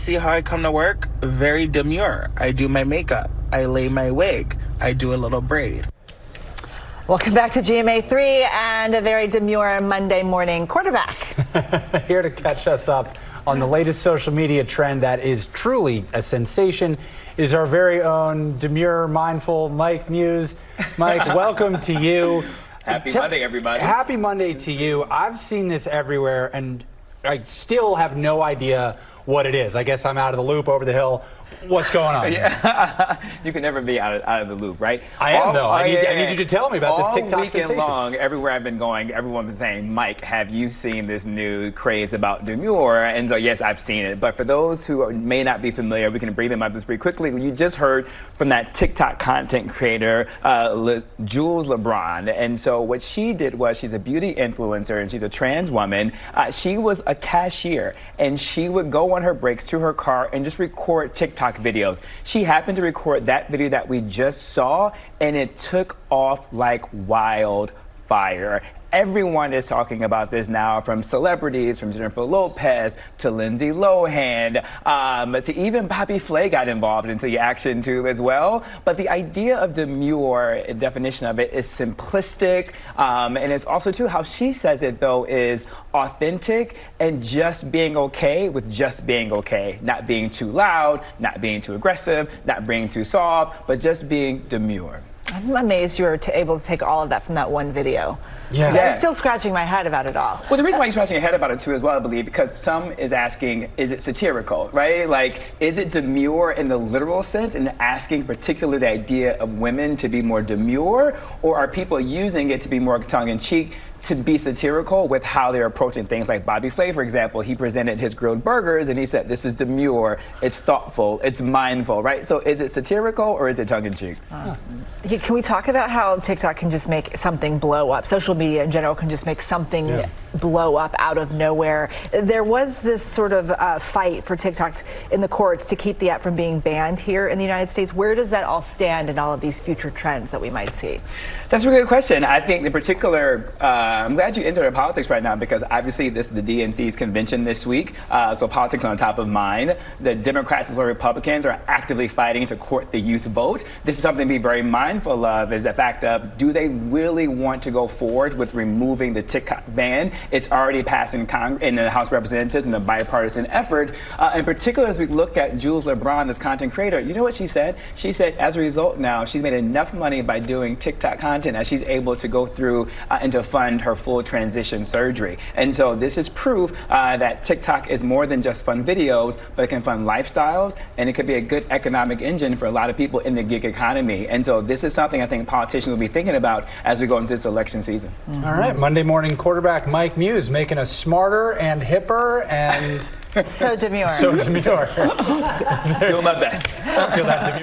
see how I come to work? Very demure. I do my makeup. I lay my wig. I do a little braid. Welcome back to GMA3 and a very demure Monday morning quarterback. Here to catch us up on the latest social media trend that is truly a sensation is our very own demure, mindful Mike Muse. Mike, welcome to you. Happy Monday, everybody. Happy Monday to you. I've seen this everywhere, and I still have no idea what it is. I guess I'm out of the loop, over the hill. What's going on? Yeah. You can never be out of the loop, right? I am, though. I need you to tell me about this TikTok sensation. All weekend long, everywhere I've been going, everyone was saying, Mike, have you seen this new craze about demure? And so, yes, I've seen it. But for those who may not be familiar, we can bring them up just pretty quickly. You just heard from that TikTok content creator, Jules LeBron. And so what she did was, she's a beauty influencer and she's a trans woman. She was a cashier, and she would go on her breaks to her car and just record TikTok videos. She happened to record that video that we just saw, and it took off like wildfire. Everyone is talking about this now, from celebrities, from Jennifer Lopez to Lindsay Lohan, to even Bobby Flay got involved into the action too as well. But the idea of demure, definition of it, is simplistic, and it's also too how she says it though is authentic and just being okay with just being okay, not being too loud, not being too aggressive, not being too soft, but just being demure. I'm amazed you were able to take all of that from that one video. Yeah. I'm still scratching my head about it all. Well, the reason why you're scratching your head about it too as well, I believe, because some is asking, is it satirical, right? Like, is it demure in the literal sense and asking particularly the idea of women to be more demure, or are people using it to be more tongue-in-cheek, to be satirical with how they're approaching things? Like Bobby Flay, for example, he presented his grilled burgers and he said, this is demure, it's thoughtful, it's mindful, right? So is it satirical or is it tongue-in-cheek? Can we talk about how TikTok can just make something blow up? Social media in general can just make something blow up out of nowhere. There was this sort of fight for TikTok in the courts to keep the app from being banned here in the United States. Where does that all stand in all of these future trends that we might see? That's a good question. I think in particular, I'm glad you entered politics right now, because obviously this is the DNC's convention this week, so politics on top of mind. The Democrats as well as Republicans are actively fighting to court the youth vote. This is something to be very mindful of, is the fact of, do they really want to go forward with removing the TikTok ban? It's already passed in the House of Representatives in a bipartisan effort. In particular, as we look at Jules LeBron, this content creator, you know what she said? She said as a result now, she's made enough money by doing TikTok content that she's able to go through and to fund her full transition surgery. And so this is proof that TikTok is more than just fun videos, but it can fund lifestyles, and it could be a good economic engine for a lot of people in the gig economy. And so this is something I think politicians will be thinking about as we go into this election season. All right, Monday morning quarterback Mike Muse making us smarter and hipper and so demure. so demure. Doing my best. I feel that demure.